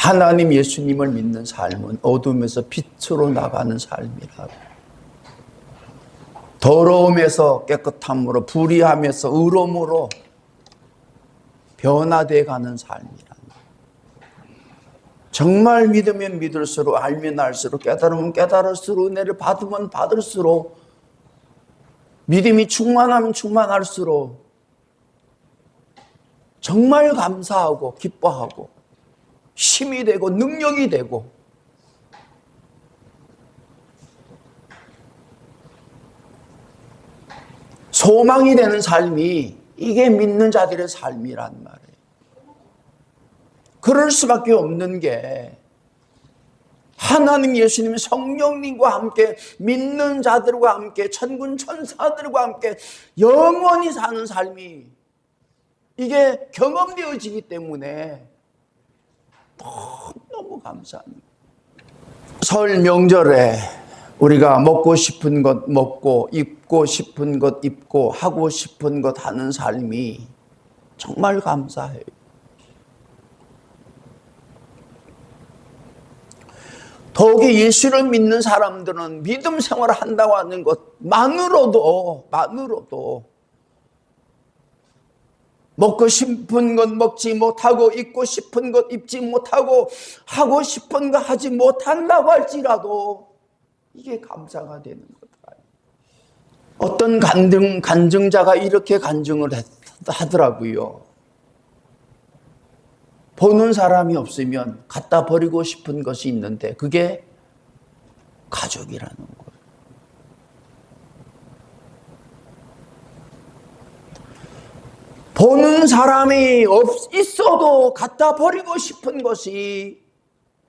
하나님 예수님을 믿는 삶은 어둠에서 빛으로 나가는 삶이라고. 더러움에서 깨끗함으로, 불의함에서 의로움으로 변화되어 가는 삶이라. 정말 믿으면 믿을수록, 알면 알수록, 깨달으면 깨달을수록, 은혜를 받으면 받을수록, 믿음이 충만하면 충만할수록 정말 감사하고 기뻐하고 힘이 되고 능력이 되고, 소망이 되는 삶이, 이게 믿는 자들의 삶이란 말이에요. 그럴 수밖에 없는 게, 하나님 예수님 성령님과 함께 믿는 자들과 함께 천군 천사들과 함께 영원히 사는 삶이, 이게 경험되어지기 때문에 너무 감사합니다. 설 명절에 우리가 먹고 싶은 것 먹고, 입고 싶은 것 입고, 하고 싶은 것 하는 삶이 정말 감사해요. 더욱이 예수를 믿는 사람들은 믿음 생활을 한다고 하는 것만으로도 먹고 싶은 것 먹지 못하고, 입고 싶은 것 입지 못하고, 하고 싶은 것 하지 못한다고 할지라도 이게 감사가 되는 거다. 어떤 간증자가 이렇게 간증을 하더라고요. 보는 사람이 없으면 갖다 버리고 싶은 것이 있는데 그게 가족이라는 거예요. 보는 사람이 있어도 갖다 버리고 싶은 것이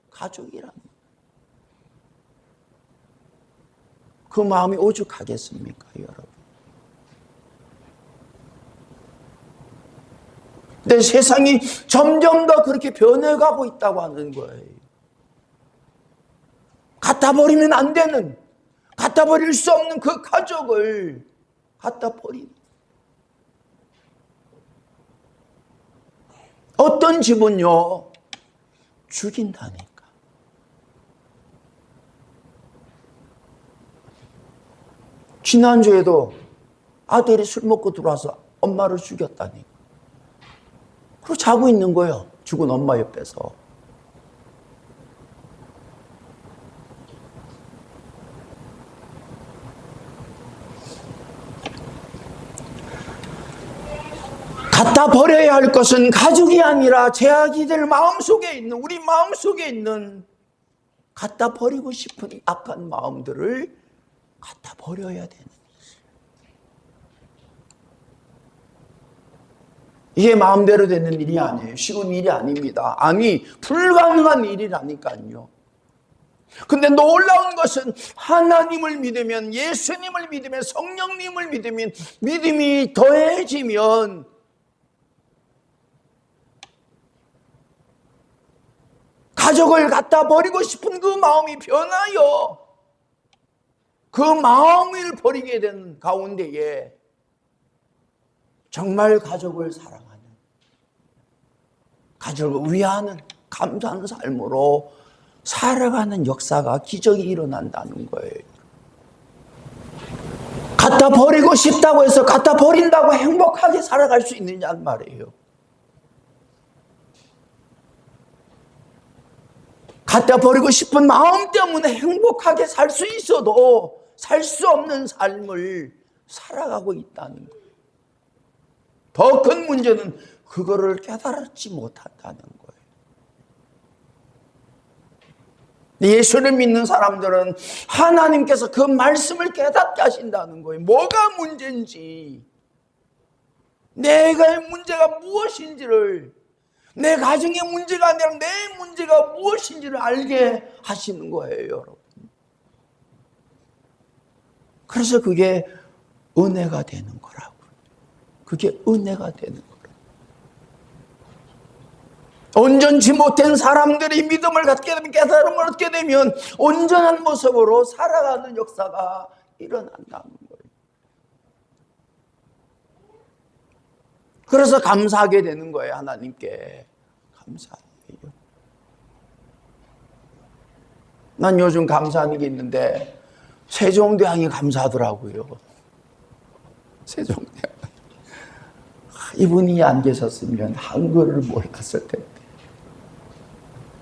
가족이라는 거예요. 그 마음이 오죽하겠습니까, 여러분? 근데 세상이 점점 더 그렇게 변해가고 있다고 하는 거예요. 갖다 버리면 안 되는, 갖다 버릴 수 없는 그 가족을 갖다 버리는. 어떤 집은요, 죽인다니까. 지난주에도 아들이 술 먹고 들어와서 엄마를 죽였다니까. 그리고 자고 있는 거예요, 죽은 엄마 옆에서. 갖다 버려야 할 것은 가족이 아니라 제아기들 마음속에 있는, 우리 마음속에 있는 갖다 버리고 싶은 악한 마음들을 갖다 버려야 되는 것이에요. 이게 마음대로 되는 일이 아니에요. 쉬운 일이 아닙니다. 아니, 불가능한 일이라니까요. 근데 놀라운 것은 하나님을 믿으면, 예수님을 믿으면, 성령님을 믿으면, 믿음이 더해지면 가족을 갖다 버리고 싶은 그 마음이 변하여 그 마음을 버리게 된 가운데에 정말 가족을 사랑하는, 가족을 위하는 감사하는 삶으로 살아가는 역사가, 기적이 일어난다는 거예요. 갖다 버리고 싶다고 해서 갖다 버린다고 행복하게 살아갈 수 있느냐는 말이에요. 갖다 버리고 싶은 마음 때문에 행복하게 살 수 있어도 살 수 없는 삶을 살아가고 있다는 거예요. 더 큰 문제는 그거를 깨달지 못한다는 거예요. 예수를 믿는 사람들은 하나님께서 그 말씀을 깨닫게 하신다는 거예요. 뭐가 문제인지, 내가 문제가 무엇인지를, 내 가정의 문제가 아니라 내 문제가 무엇인지를 알게 하시는 거예요, 여러분. 그래서 그게 은혜가 되는 거라고. 그게 은혜가 되는 거라고. 온전치 못한 사람들이 믿음을 갖게 되면, 깨달음을 얻게 되면 온전한 모습으로 살아가는 역사가 일어난다는 거예요. 그래서 감사하게 되는 거예요, 하나님께. 감사해요. 난 요즘 감사하는 게 있는데 세종대왕이 감사하더라고요. 세종대왕. 이분이 안 계셨으면 한글을 몰랐을 텐데.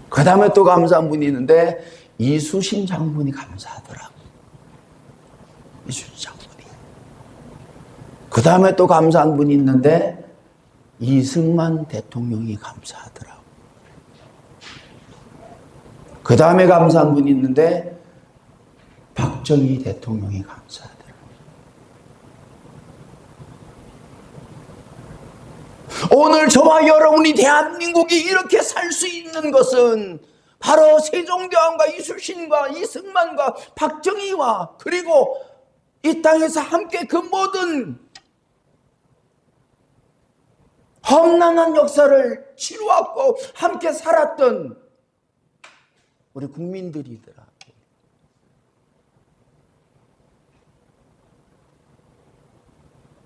그 다음에 또 감사한 분이 있는데 이수신 장군이 감사하더라고요. 이수신 장군이. 그 다음에 또 감사한 분이 있는데 이승만 대통령이 감사하더라고요. 그 다음에 감사한 분이 있는데 박정희 대통령이 감사하더라고요. 오늘 저와 여러분이 대한민국이 이렇게 살 수 있는 것은 바로 세종대왕과 이수신과 이승만과 박정희와 그리고 이 땅에서 함께 그 모든 험난한 역사를 치루었고 함께 살았던 우리 국민들이더라.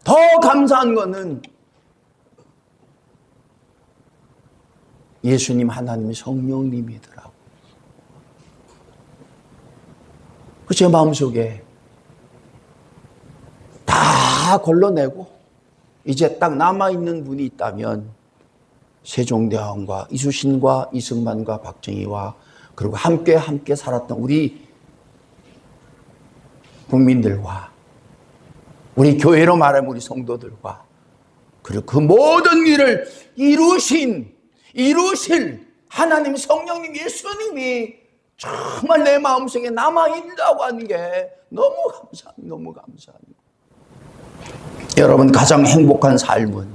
더 감사한 것은 예수님 하나님의 성령님이더라고. 제 마음속에 다 걸러내고 이제 딱 남아있는 분이 있다면 세종대왕과 이수신과 이승만과 박정희와 그리고 함께 살았던 우리 국민들과 우리 교회로 말하면 우리 성도들과 그리고 그 모든 일을 이루실 하나님 성령님 예수님이 정말 내 마음속에 남아있다고 하는 게 너무 감사합니다. 여러분 가장 행복한 삶은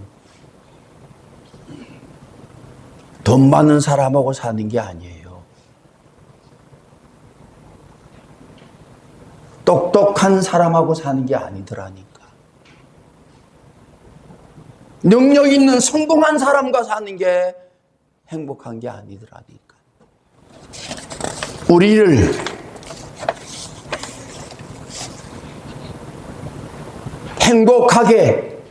돈 많은 사람하고 사는 게 아니에요. 똑똑한 사람하고 사는 게 아니더라니까. 능력 있는 성공한 사람과 사는 게 행복한 게 아니더라니까. 우리를 행복하게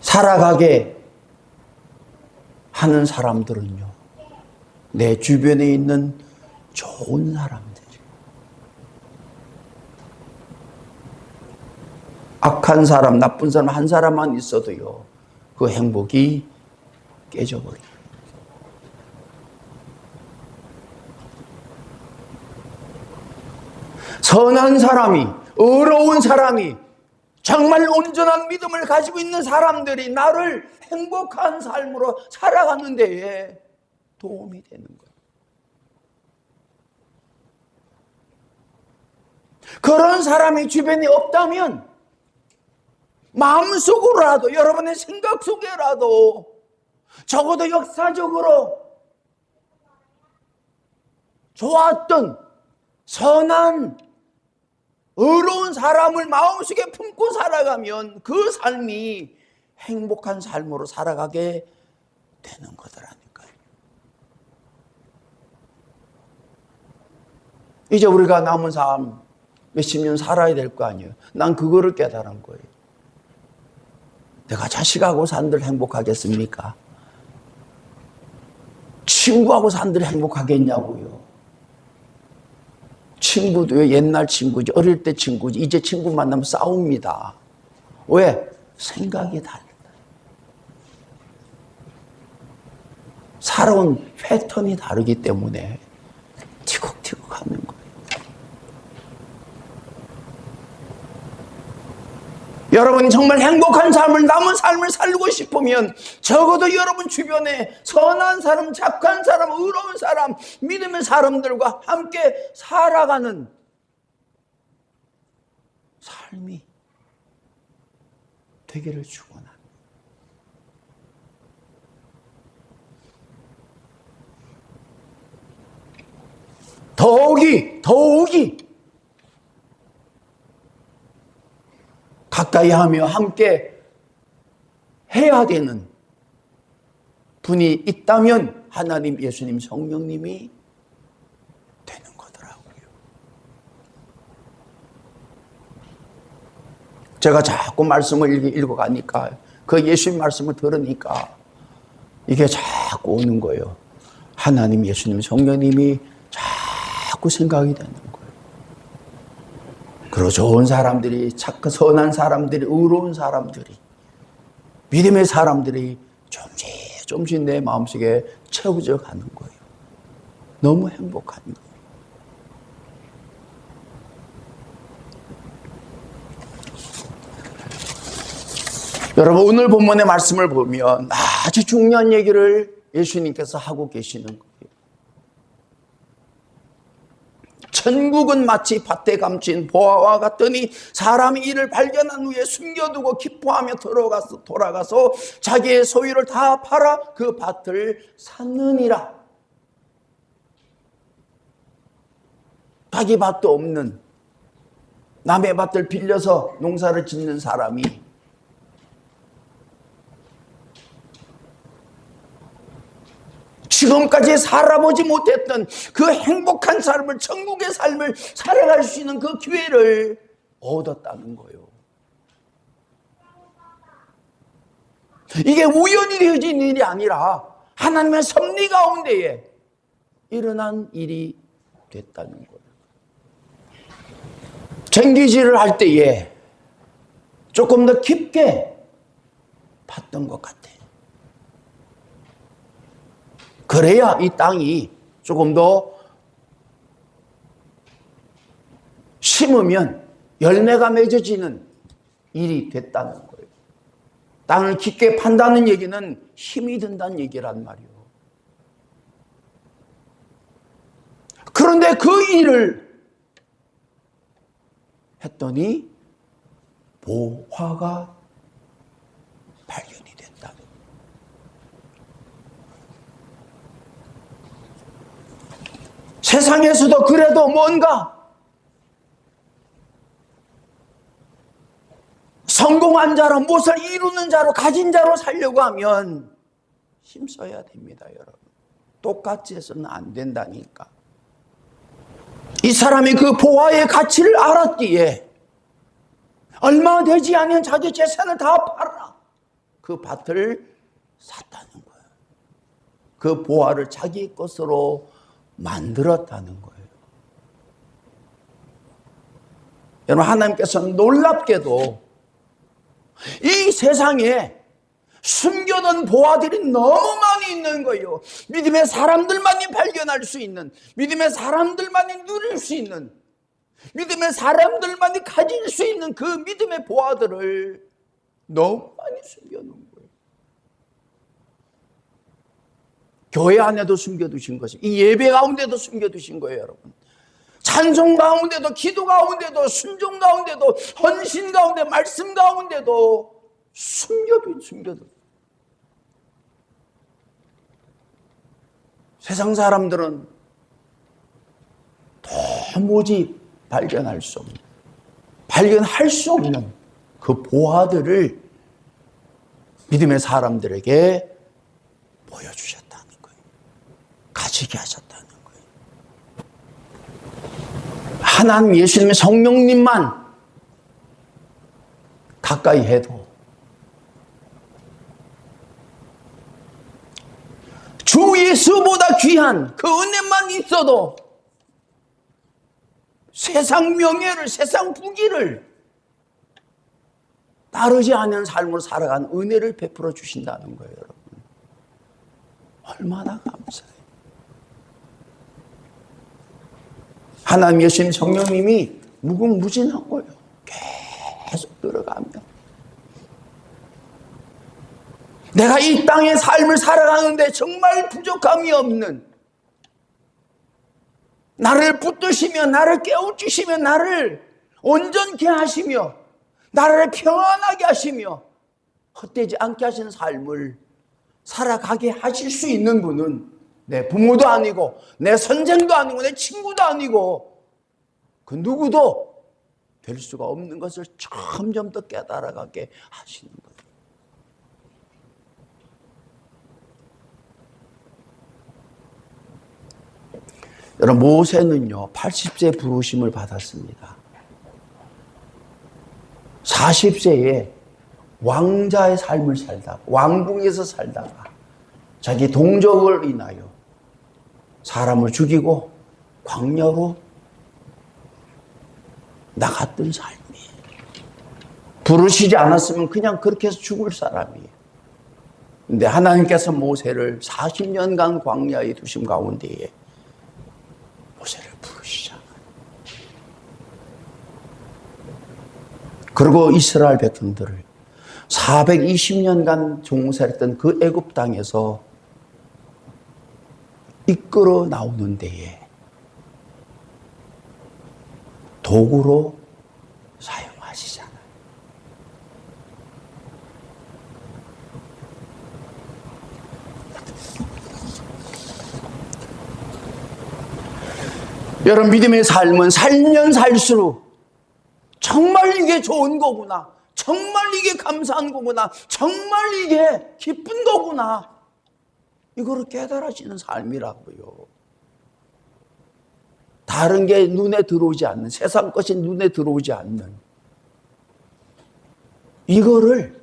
살아가게 하는 사람들은요, 내 주변에 있는 좋은 사람들이에요. 악한 사람, 나쁜 사람 한 사람만 있어도요, 그 행복이 깨져버려요. 선한 사람이, 의로운 사람이, 정말 온전한 믿음을 가지고 있는 사람들이 나를 행복한 삶으로 살아가는 데에 도움이 되는 거예요. 그런 사람이 주변에 없다면 마음속으로라도 여러분의 생각 속에라도 적어도 역사적으로 좋았던 선한 의로운 사람을 마음속에 품고 살아가면 그 삶이 행복한 삶으로 살아가게 되는 거더라니까요. 이제 우리가 남은 삶 몇십 년 살아야 될 거 아니에요. 난 그거를 깨달은 거예요. 내가 자식하고 산들 행복하겠습니까? 친구하고 산들 행복하겠냐고요. 친구도 옛날 친구지, 어릴 때 친구지, 이제 친구 만나면 싸웁니다. 왜? 생각이 달라. 살아온 패턴이 다르기 때문에 티격티격 하는 거예요. 여러분이 정말 행복한 삶을, 남은 삶을 살고 싶으면 적어도 여러분 주변에 선한 사람, 착한 사람, 의로운 사람, 믿음의 사람들과 함께 살아가는 삶이 되기를 축원합니다. 더욱이 가까이 하며 함께 해야 되는 분이 있다면 하나님, 예수님, 성령님이 되는 거더라고요. 제가 자꾸 말씀을 읽어가니까 그 예수님 말씀을 들으니까 이게 자꾸 오는 거예요. 하나님, 예수님, 성령님이 자꾸 생각이 되는 거예요. 그리고 좋은 사람들이, 착한 선한 사람들이, 의로운 사람들이, 믿음의 사람들이 조금씩 내 마음속에 채워져 가는 거예요. 너무 행복한 거예요. 여러분, 오늘 본문의 말씀을 보면 아주 중요한 얘기를 예수님께서 하고 계시는 거예요. 천국은 마치 밭에 감춘 보화와 같더니 사람이 이를 발견한 후에 숨겨두고 기뻐하며 돌아가서 자기의 소유를 다 팔아 그 밭을 샀느니라. 자기 밭도 없는, 남의 밭을 빌려서 농사를 짓는 사람이 지금까지 살아보지 못했던 그 행복한 삶을, 천국의 삶을 살아갈 수 있는 그 기회를 얻었다는 거예요. 이게 우연히 되어진 일이 아니라 하나님의 섭리 가운데에 일어난 일이 됐다는 거예요. 쟁기질을 할 때에 조금 더 깊게 봤던 것 같아요. 그래야 이 땅이 조금 더 심으면 열매가 맺어지는 일이 됐다는 거예요. 땅을 깊게 판다는 얘기는 힘이 든다는 얘기란 말이에요. 그런데 그 일을 했더니 보화가 발견이 됐다. 세상에서도 그래도 뭔가 성공한 자로, 무엇을 이루는 자로, 가진 자로 살려고 하면 힘써야 됩니다, 여러분. 똑같이 해서는 안 된다니까. 이 사람이 그 보화의 가치를 알았기에 얼마 되지 않은 자기 재산을 다 팔아 그 밭을 샀다는 거예요. 그 보화를 자기 것으로 만들었다는 거예요. 여러분, 하나님께서는 놀랍게도 이 세상에 숨겨둔 보화들이 너무 많이 있는 거예요. 믿음의 사람들만이 발견할 수 있는, 믿음의 사람들만이 누릴 수 있는, 믿음의 사람들만이 가질 수 있는 그 믿음의 보화들을 너무 많이 숨겨놓은 거예요. 교회 안에도 숨겨두신 것이, 이 예배 가운데도 숨겨두신 거예요, 여러분. 찬송 가운데도, 기도 가운데도, 순종 가운데도, 헌신 가운데, 말씀 가운데도 숨겨둔. 세상 사람들은 도무지 발견할 수 없는 그 보화들을 믿음의 사람들에게 보여주셨다는 거예요. 가지게 하셨다는 거예요. 하나님, 예수님의 성령님만 가까이 해도, 주 예수보다 귀한 그 은혜만 있어도 세상 명예를, 세상 부귀를 따르지 않은 삶으로 살아가는 은혜를 베풀어 주신다는 거예요, 여러분. 얼마나 감사해요. 하나님, 예수님, 성령님이 무궁무진한 거예요. 계속 들어가면. 내가 이 땅의 삶을 살아가는데 정말 부족함이 없는, 나를 붙드시며 나를 깨우치시며 나를 온전케 하시며 나를 평안하게 하시며 헛되지 않게 하시는 삶을 살아가게 하실 수 있는 분은 내 부모도 아니고 내 선생도 아니고 내 친구도 아니고 그 누구도 될 수가 없는 것을 점점 더 깨달아가게 하시는 거예요. 여러분, 모세는요 80세 부르심을 받았습니다. 40세에 왕자의 삶을 살다가, 왕궁에서 살다가 자기 동족을 인하여 사람을 죽이고 광야로 나갔던 삶이에요. 부르시지 않았으면 그냥 그렇게 해서 죽을 사람이에요. 근데 하나님께서 모세를 40년간 광야에 두신 가운데에 모세를 부르시잖아요. 그리고 이스라엘 백성들을 420년간 종살했던 그 애굽 땅에서 이끌어 나오는 데에 도구로 사용하시잖아요. 여러분, 믿음의 삶은 살면 살수록 정말 이게 좋은 거구나, 정말 이게 감사한 거구나, 정말 이게 기쁜 거구나, 이거를 깨달아지는 삶이라고요. 다른 게 눈에 들어오지 않는, 세상 것이 눈에 들어오지 않는 이거를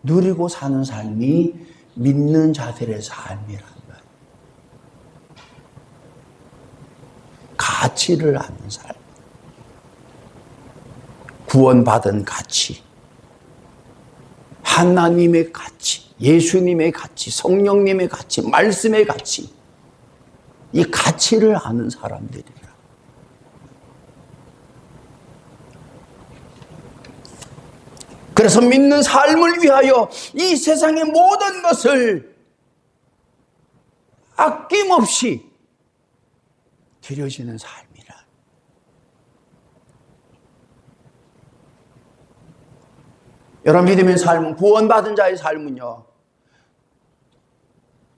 누리고 사는 삶이 믿는 자들의 삶이란 말이에요. 가치를 아는 삶, 구원받은 가치, 하나님의 가치, 예수님의 가치, 성령님의 가치, 말씀의 가치, 이 가치를 아는 사람들이라. 그래서 믿는 삶을 위하여 이 세상의 모든 것을 아낌없이 드려지는 삶이라. 여러분, 믿음의 삶은, 구원받은 자의 삶은요,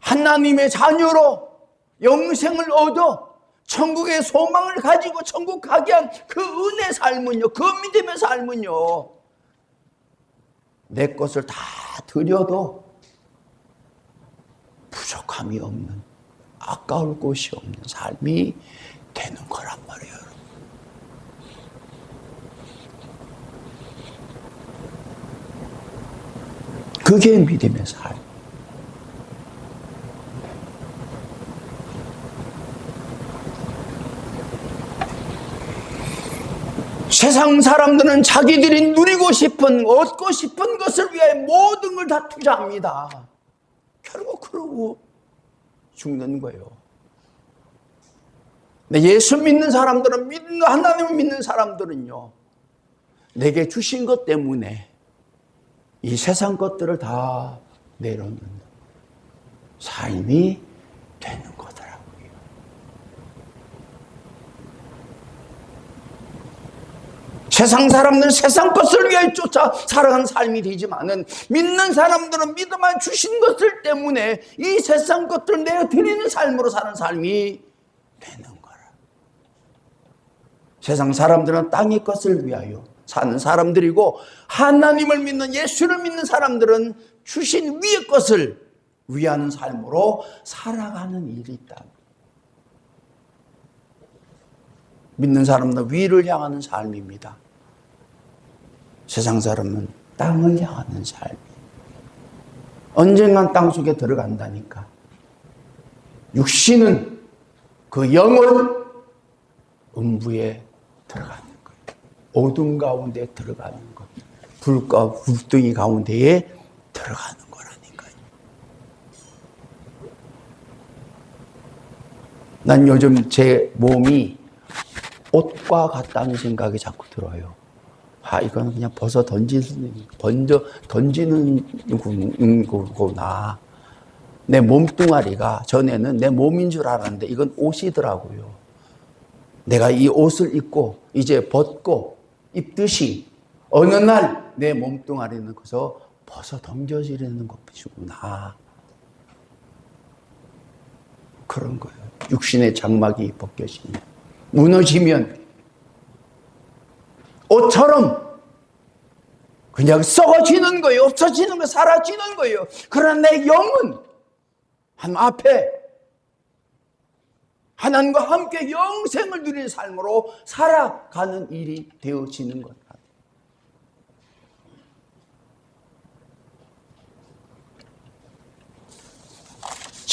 하나님의 자녀로 영생을 얻어 천국의 소망을 가지고 천국 가게 한 그 은혜의 삶은요, 그 믿음의 삶은요, 내 것을 다 드려도 부족함이 없는, 아까울 곳이 없는 삶이 되는 거란 말이에요. 그게 믿음의 삶. 세상 사람들은 자기들이 누리고 싶은, 얻고 싶은 것을 위해 모든 걸 다 투자합니다. 결국 그러고 죽는 거예요. 근데 예수 믿는 사람들은, 하나님을 믿는 사람들은요, 내게 주신 것 때문에 이 세상 것들을 다 내려놓는 삶이 되는 거더라고요. 세상 사람들은 세상 것을 위해 쫓아 살아가는 삶이 되지만은, 믿는 사람들은 믿음만 주신 것들 때문에 이 세상 것들을 내어 드리는 삶으로 사는 삶이 되는 거라. 세상 사람들은 땅의 것을 위하여 사는 사람들이고, 하나님을 믿는, 예수를 믿는 사람들은 주신 위의 것을 위하는 삶으로 살아가는 일이 있다. 믿는 사람은 위를 향하는 삶입니다. 세상 사람은 땅을 향하는 삶. 언젠간 땅 속에 들어간다니까. 육신은 그 영을 음부에 들어가는 거예요. 어둠 가운데 들어가는 것. 불과 불등이 가운데에 들어가는 거라니까요. 난 요즘 제 몸이 옷과 같다는 생각이 자꾸 들어요. 이건 그냥 던지는 거구나. 내 몸뚱아리가 전에는 내 몸인 줄 알았는데 이건 옷이더라고요. 내가 이 옷을 입고 이제 벗고 입듯이 어느 날 내 몸뚱아리는 그저 벗어 던져지는 것이구나. 그런 거예요. 육신의 장막이 벗겨지면, 무너지면 옷처럼 그냥 썩어지는 거예요. 없어지는 거예요. 사라지는 거예요. 그러나 내 영은 하나님 앞에 하나님과 함께 영생을 누리는 삶으로 살아가는 일이 되어지는 것 같아요.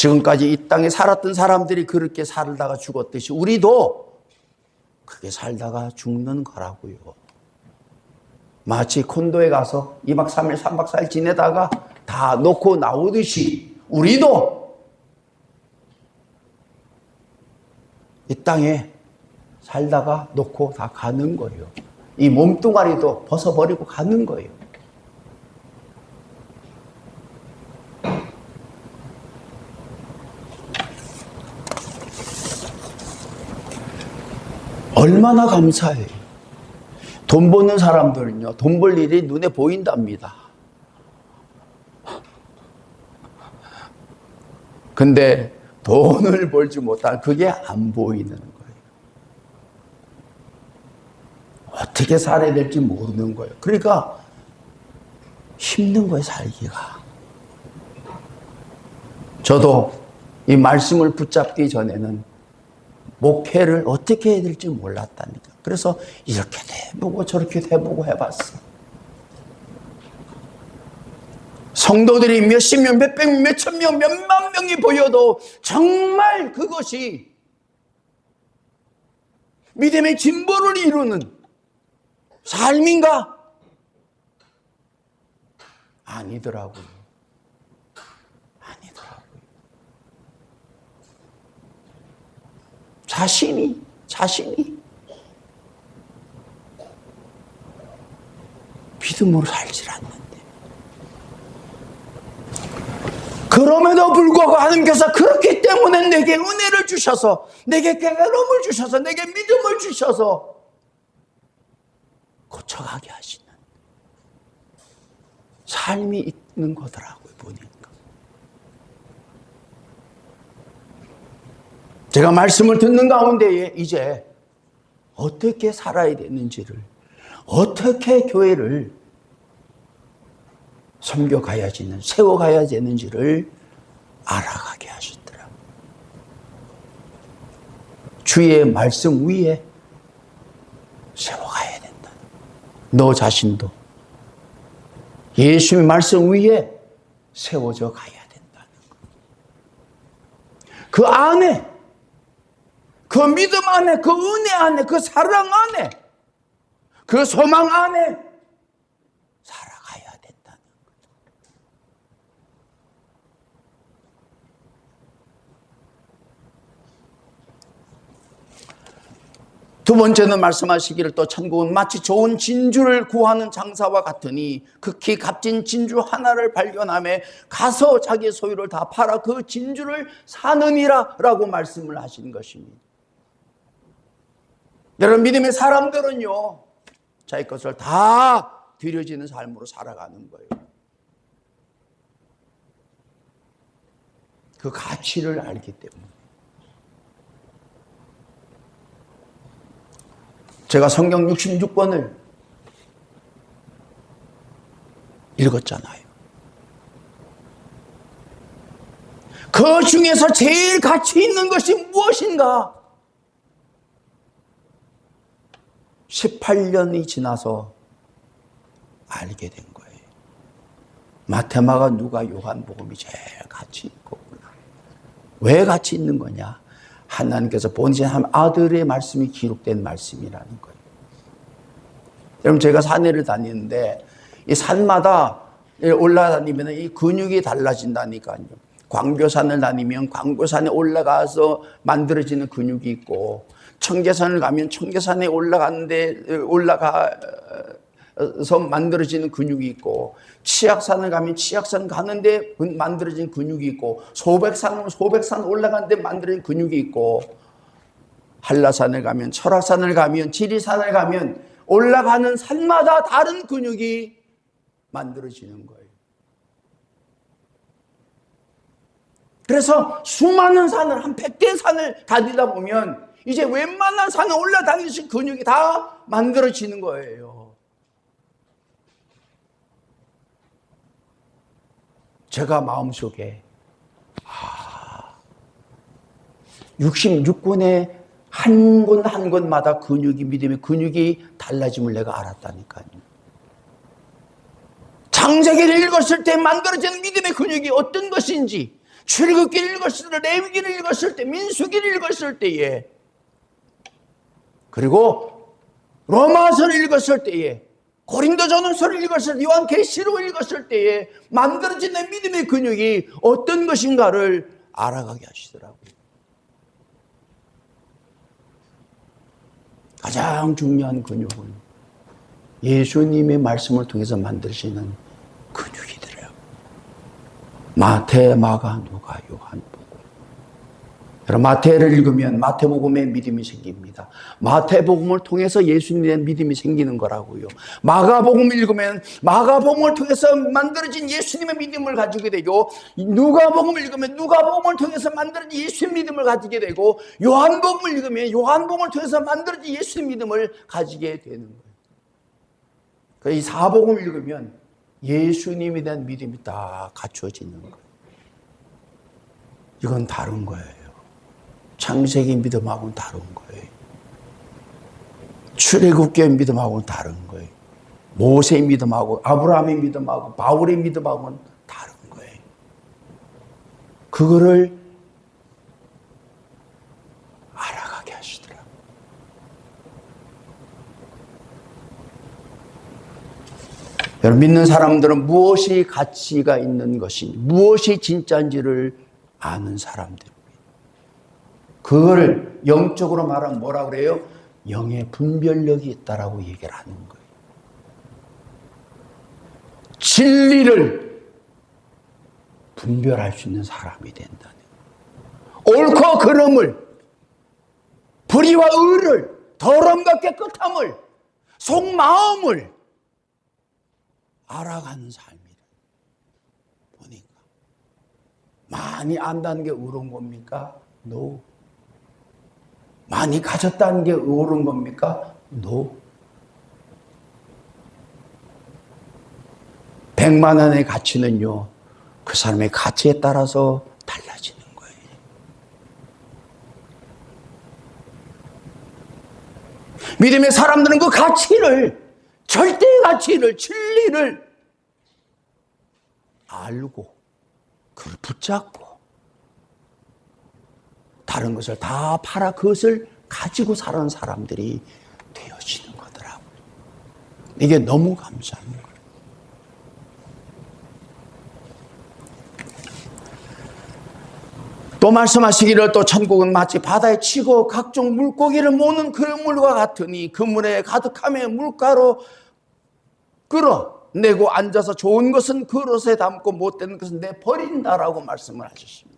지금까지 이 땅에 살았던 사람들이 그렇게 살다가 죽었듯이 우리도 그렇게 살다가 죽는 거라고요. 마치 콘도에 가서 2박 3일, 3박 4일 지내다가 다 놓고 나오듯이 우리도 이 땅에 살다가 놓고 다 가는 거예요. 이 몸뚱아리도 벗어버리고 가는 거예요. 얼마나 감사해요. 돈 버는 사람들은요, 돈 벌 일이 눈에 보인답니다. 근데 돈을 벌지 못한 그게 안 보이는 거예요. 어떻게 살아야 될지 모르는 거예요. 그러니까 힘든 거예요, 살기가. 저도 이 말씀을 붙잡기 전에는 목회를 어떻게 해야 될지 몰랐다니까. 그래서 이렇게 해보고 저렇게 해보고 해봤어. 성도들이 몇십 명, 몇백 명, 몇천 명, 몇만 명이 보여도 정말 그것이 믿음의 진보를 이루는 삶인가? 아니더라고요. 아니더라고요. 자신이 믿음으로 살질 않는데. 그럼에도 불구하고 하나님께서 그렇기 때문에 내게 은혜를 주셔서, 내게 깨달음을 주셔서, 내게 믿음을 주셔서 고쳐가게 하시는 삶이 있는 거더라고요, 보니까. 제가 말씀을 듣는 가운데에 이제 어떻게 살아야 되는지를, 어떻게 교회를 섬겨가야 되는, 세워가야 되는지를 알아가게 하시더라고요. 주의 말씀 위에 세워가야 된다. 너 자신도 예수의 말씀 위에 세워져 가야 된다는 것. 그 안에, 그 믿음 안에, 그 은혜 안에, 그 사랑 안에, 그 소망 안에 살아가야 된다는 거죠. 두 번째는 말씀하시기를 또 천국은 마치 좋은 진주를 구하는 장사와 같으니 극히 값진 진주 하나를 발견하며 가서 자기의 소유를 다 팔아 그 진주를 사느니라 라고 말씀을 하신 것입니다. 여러분, 믿음의 사람들은요, 자기 것을 다 들여지는 삶으로 살아가는 거예요. 그 가치를 알기 때문에. 제가 성경 66권을 읽었잖아요. 그 중에서 제일 가치 있는 것이 무엇인가? 18년이 지나서 알게 된 거예요. 마태마가, 누가, 요한복음이 제일 가치 있고. 왜 가치 있는 거냐? 하나님께서 본신 한 아들의 말씀이 기록된 말씀이라는 거예요. 여러분, 제가 산에를 다니는데 이 산마다 올라다니면 이 근육이 달라진다니까요. 광교산을 다니면 광교산에 올라가서 만들어지는 근육이 있고, 청계산을 가면 청계산에 올라가서 만들어지는 근육이 있고, 치악산을 가면 치악산 가는데 만들어진 근육이 있고, 소백산은 소백산 올라가는데 만들어진 근육이 있고, 한라산을 가면, 철학산을 가면, 지리산을 가면 올라가는 산마다 다른 근육이 만들어지는 거예요. 그래서 수많은 산을, 한 100개 산을 다니다 보면 이제 웬만한 산을 올라다니신 근육이 다 만들어지는 거예요. 제가 마음속에 66권의 한 권 한 권마다 근육이, 믿음의 근육이 달라짐을 내가 알았다니까요. 창세기를 읽었을 때 만들어지는 믿음의 근육이 어떤 것인지, 출애굽기를 읽었을 때, 레위기를 읽었을 때, 민수기를 읽었을 때에, 그리고 로마서를 읽었을 때에, 고린도전서를 읽었을 때, 요한계시록을 읽었을 때에 만들어진 내 믿음의 근육이 어떤 것인가를 알아가게 하시더라고요. 가장 중요한 근육은 예수님의 말씀을 통해서 만드시는 근육이더래요. 마태, 마가, 누가, 요한복음. 여러분, 마태를 읽으면 마태복음에 믿음이 생깁니다. 마태복음을 통해서 예수님에 믿음이 생기는 거라고요. 마가복음을 읽으면 마가복음을 통해서 만들어진 예수님의 믿음을 가지게 되고, 누가복음을 읽으면 누가복음을 통해서 만들어진 예수의 믿음을 가지게 되고, 요한복음을 읽으면 요한복음을 통해서 만들어진 예수의 믿음을 가지게 되는 거예요. 이 사복음을 읽으면 예수님에 대한 믿음이 다 갖추어지는 거예요. 이건 다른 거예요. 창세기 믿음하고는 다른 거예요. 출애굽기의 믿음하고는 다른 거예요. 모세의 믿음하고 아브라함의 믿음하고 바울의 믿음하고는 다른 거예요. 그거를 알아가게 하시더라고요. 여러분, 믿는 사람들은 무엇이 가치가 있는 것인지, 무엇이 진짜인지를 아는 사람들. 그걸 영적으로 말하면 뭐라 그래요? 영의 분별력이 있다라고 얘기를 하는 거예요. 진리를 분별할 수 있는 사람이 된다는 거예요. 옳고 그름을, 불의와 의를, 더러움과 깨끗함을, 속마음을 알아가는 삶이라. 보니까 많이 안다는 게 옳은 겁니까? No. 많이 가졌다는 게 옳은 겁니까? No. 100만 원의 가치는요, 그 사람의 가치에 따라서 달라지는 거예요. 믿음의 사람들은 그 가치를, 절대의 가치를, 진리를 알고 그걸 붙잡고 다른 것을 다 팔아 그것을 가지고 사는 사람들이 되어지는 거더라고요. 이게 너무 감사한 거예요. 또 말씀하시기를, 또 천국은 마치 바다에 치고 각종 물고기를 모는 그 물과 같으니 그 물에 가득함에 물가로 끌어내고 앉아서 좋은 것은 그릇에 담고 못되는 것은 내버린다라고 말씀을 하셨습니다.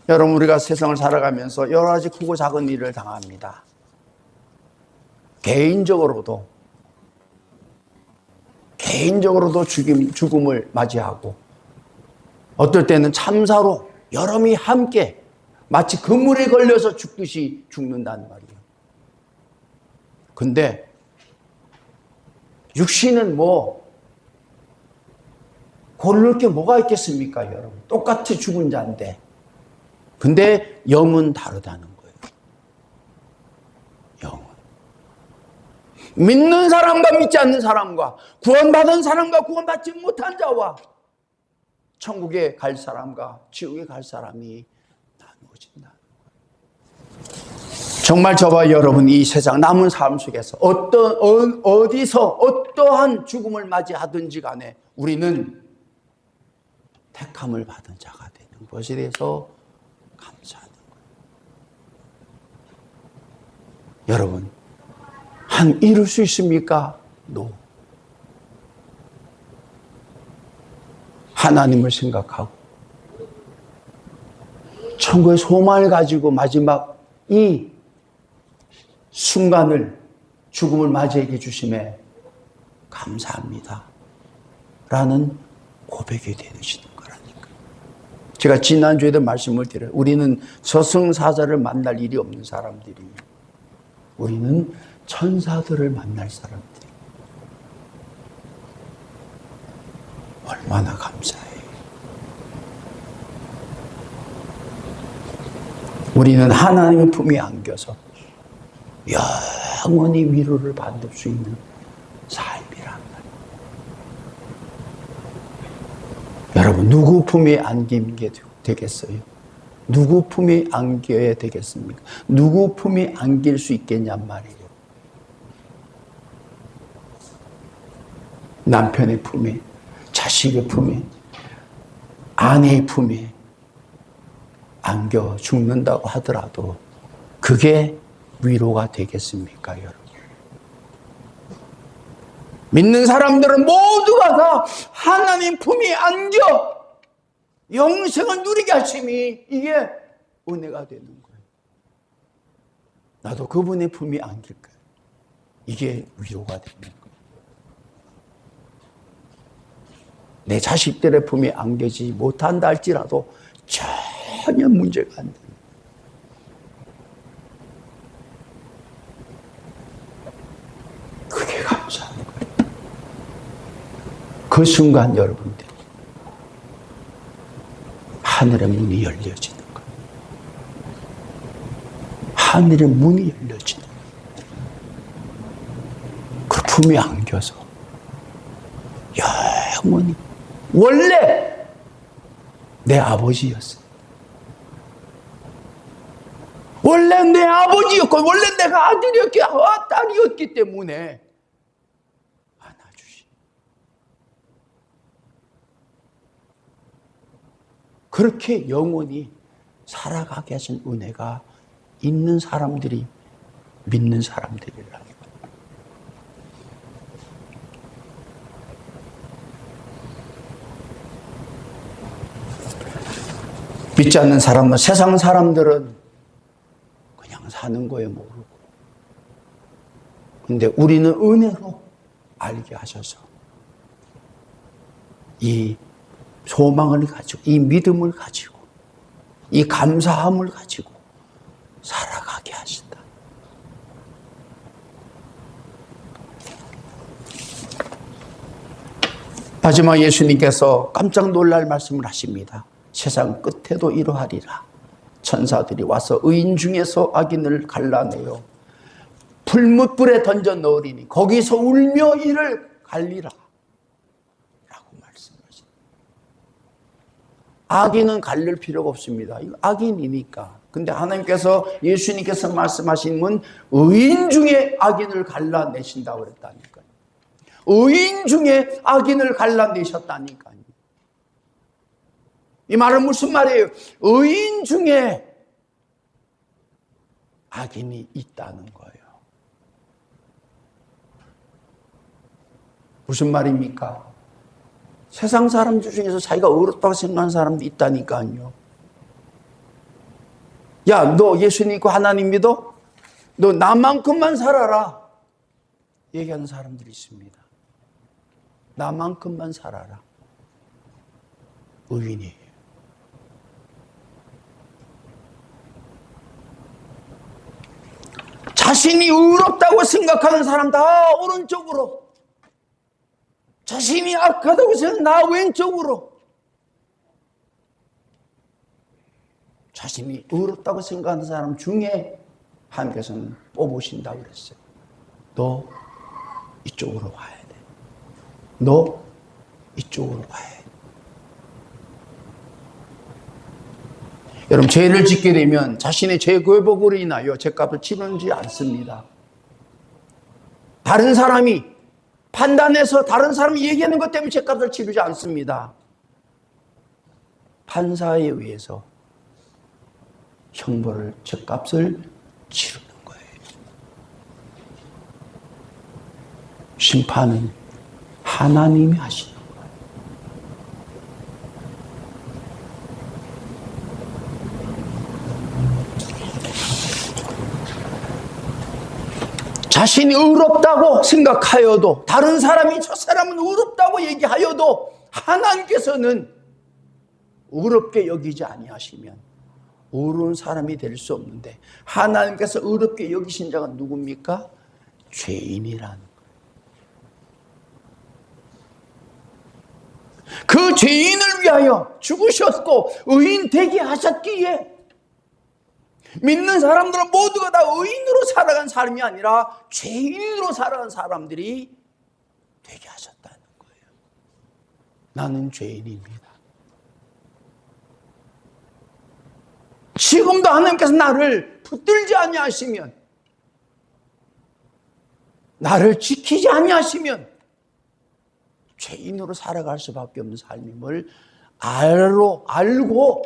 여러분, 우리가 세상을 살아가면서 여러 가지 크고 작은 일을 당합니다. 개인적으로도 죽음을 맞이하고, 어떨 때는 참사로 여러분이 함께 마치 그물에 걸려서 죽듯이 죽는다는 말이에요. 근데 육신은 고를 게 뭐가 있겠습니까, 여러분? 똑같이 죽은 자인데. 근데 영은 다르다는 거예요. 영은. 믿는 사람과 믿지 않는 사람과, 구원받은 사람과 구원받지 못한 자와, 천국에 갈 사람과 지옥에 갈 사람이 나누어진다는 거예요. 정말 저와 여러분, 이 세상 남은 삶 속에서 어디서 어떠한 죽음을 맞이하든지 간에 우리는 택함을 받은 자가 되는 것에 대해서 감사하는 거예요. 여러분, 이룰 수 있습니까? No. 하나님을 생각하고 천국의 소망을 가지고 마지막 이 순간을, 죽음을 맞이해 주심에 감사합니다 라는 고백이 되시는 거라니까. 제가 지난주에도 말씀을 드려요. 우리는 저승사자를 만날 일이 없는 사람들이에요. 우리는 천사들을 만날 사람들이에요. 얼마나 감사해요. 우리는 하나님의 품에 안겨서 영원히 위로를 받을 수 있는 삶이란 말이에요. 누구 품에 안기게 되겠어요? 누구 품에 안겨야 되겠습니까? 누구 품에 안길 수 있겠냔 말이에요. 남편의 품에, 자식의 품에, 아내의 품에 안겨 죽는다고 하더라도 그게 위로가 되겠습니까, 여러분? 믿는 사람들은 모두가 다 하나님 품에 안겨 영생을 누리게 하심이 이게 은혜가 되는 거예요. 나도 그분의 품에 안길 거예요. 이게 위로가 되는 거예요. 내 자식들의 품에 안기지 못한다 할지라도 전혀 문제가 안 됩니다. 그게 감사한 거예요. 그 순간 여러분들 하늘의 문이 열려지는 거예요. 하늘의 문이 열려지는 거예요. 그 품에 안겨서 영원히 원래 내 아버지였어요. 원래 내 아버지였고 원래 내가 아들이었기 딸이었기 때문에 안아주시. 그렇게 영원히 살아가게 하신 은혜가 있는 사람들이 믿는 사람들이라. 믿지 않는 사람은, 세상 사람들은 그냥 사는 거에 모르고. 근데 우리는 은혜로 알게 하셔서 이 소망을 가지고, 이 믿음을 가지고, 이 감사함을 가지고 살아가게 하신다. 마지막 예수님께서 깜짝 놀랄 말씀을 하십니다. 세상 끝에도 이러하리라. 천사들이 와서 의인 중에서 악인을 갈라내어 불못불에 던져 넣으리니 거기서 울며 이를 갈리라. 라고 말씀하십니다. 악인은 갈릴 필요가 없습니다. 악인이니까. 근데 하나님께서, 예수님께서 말씀하신 건 의인 중에 악인을 갈라내신다고 그랬다니까요. 의인 중에 악인을 갈라내셨다니까요. 이 말은 무슨 말이에요? 의인 중에 악인이 있다는 거예요. 무슨 말입니까? 세상 사람들 중에서 자기가 어렵다고 생각하는 사람도 있다니까요. 야, 너 예수 믿고 하나님 믿어? 너 나만큼만 살아라. 얘기하는 사람들이 있습니다. 나만큼만 살아라. 의인이에요. 자신이 의롭다고 생각하는 사람 다 오른쪽으로, 자신이 악하다고 생각하는 나 왼쪽으로, 자신이 의롭다고 생각하는 사람 중에 하나님께서는 뽑으신다고 그랬어요. 너 이쪽으로 와야 돼. 너 이쪽으로 와야 돼. 여러분, 죄를 짓게 되면 자신의 죄 굴복으로 인하여 죄값을 치르지 않습니다. 다른 사람이 판단해서 다른 사람이 얘기하는 것 때문에 죄값을 치르지 않습니다. 판사에 의해서 형벌을, 죄값을 치르는 거예요. 심판은 하나님이 하시는 거예요. 자신이 의롭다고 생각하여도, 다른 사람이 저 사람은 의롭다고 얘기하여도 하나님께서는 의롭게 여기지 아니하시면 의로운 사람이 될 수 없는데, 하나님께서 의롭게 여기신 자가 누굽니까? 죄인이라는 거예요. 그 죄인을 위하여 죽으셨고 의인 되게 하셨기에 믿는 사람들은 모두가 다 의인으로 살아간 사람이 아니라 죄인으로 살아간 사람들이 되게 하셨다는 거예요. 나는 죄인입니다. 지금도 하나님께서 나를 붙들지 아니하시면, 나를 지키지 아니하시면 죄인으로 살아갈 수밖에 없는 삶임을 알고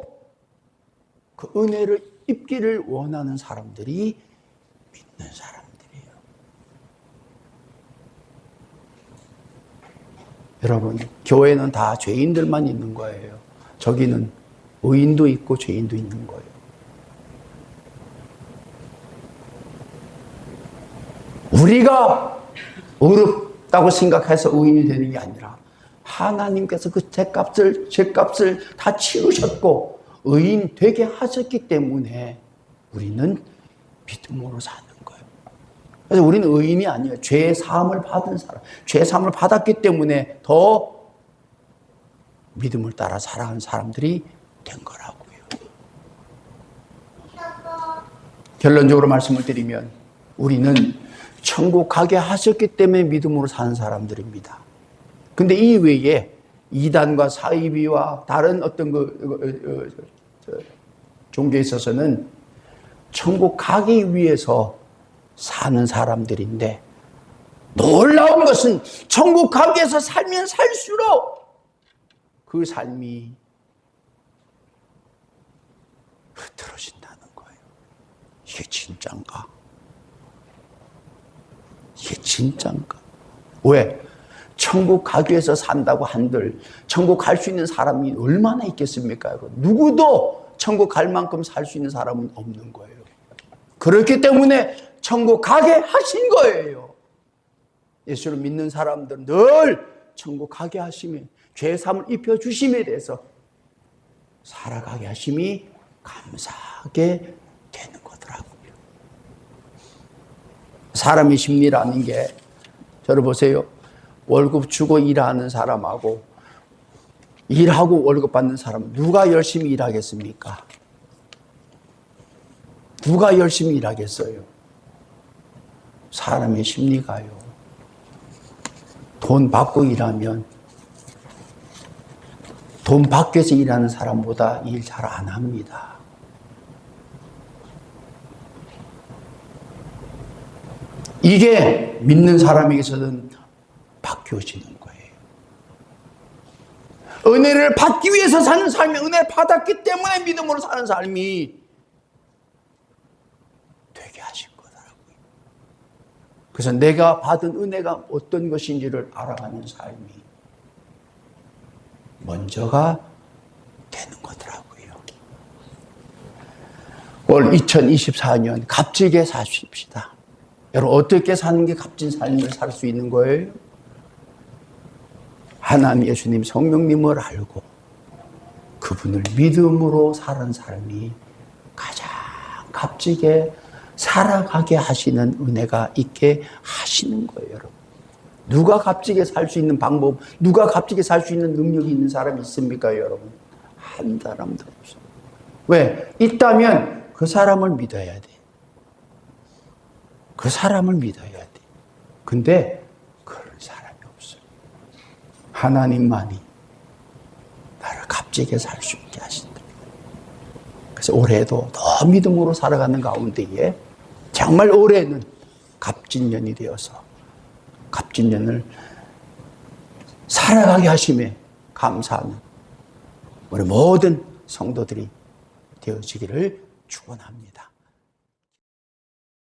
그 은혜를 입기를 원하는 사람들이 믿는 사람들이에요. 여러분, 교회는 다 죄인들만 있는 거예요. 저기는 의인도 있고 죄인도 있는 거예요. 우리가 의롭다고 생각해서 의인이 되는 게 아니라 하나님께서 그 죄값을 다 치르셨고 의인 되게 하셨기 때문에 우리는 믿음으로 사는 거예요. 그래서 우리는 의인이 아니에요. 죄 사함을 받은 사람, 죄 사함을 받았기 때문에 더 믿음을 따라 살아가는 사람들이 된 거라고요. 결론적으로 말씀을 드리면 우리는 천국 가게 하셨기 때문에 믿음으로 사는 사람들입니다. 근데 이 외에 이단과 사이비와 다른 어떤 종교에 있어서는 천국 가기 위해서 사는 사람들인데, 놀라운 것은 천국 가기 위해서 살면 살수록 그 삶이 흐트러진다는 거예요. 이게 진짠가? 이게 진짠가? 왜? 천국 가기 위해서 산다고 한들 천국 갈 수 있는 사람이 얼마나 있겠습니까? 여러분? 누구도 천국 갈 만큼 살 수 있는 사람은 없는 거예요. 그렇기 때문에 천국 가게 하신 거예요. 예수를 믿는 사람들은 늘 천국 가게 하심에, 죄사함을 입혀주심에 대해서 살아가게 하심이 감사하게 되는 거더라고요. 사람의 심리라는 게, 저를 보세요. 월급 주고 일하는 사람하고 일하고 월급 받는 사람, 누가 열심히 일하겠습니까? 누가 열심히 일하겠어요? 사람의 심리가요. 돈 받고 일하면 돈 받기 위해서 일하는 사람보다 일 잘 안 합니다. 이게 믿는 사람에게서는 바뀌어지는 거예요. 은혜를 받기 위해서 사는 삶이, 은혜를 받았기 때문에 믿음으로 사는 삶이 되게 하신 거더라고요. 그래서 내가 받은 은혜가 어떤 것인지를 알아가는 삶이 먼저가 되는 거더라고요. 올 2024년 값지게 사십시다. 여러분, 어떻게 사는 게 값진 삶을 살 수 있는 거예요? 하나님, 예수님, 성령님을 알고 그분을 믿음으로 사는 삶이 가장 값지게 살아가게 하시는 은혜가 있게 하시는 거예요, 여러분. 누가 값지게 살 수 있는 방법, 누가 값지게 살 수 있는 능력이 있는 사람이 있습니까, 여러분? 한 사람도 없어요. 왜? 있다면 그 사람을 믿어야 돼. 그 사람을 믿어야 돼. 근데 그런 사람이 없어요. 하나님만이 나를 값지게 살 수 있게 하신다. 그래서 올해도 더 믿음으로 살아가는 가운데에 정말 올해는 값진 년이 되어서 값진 년을 살아가게 하심에 감사하는 우리 모든 성도들이 되어지기를 축원합니다.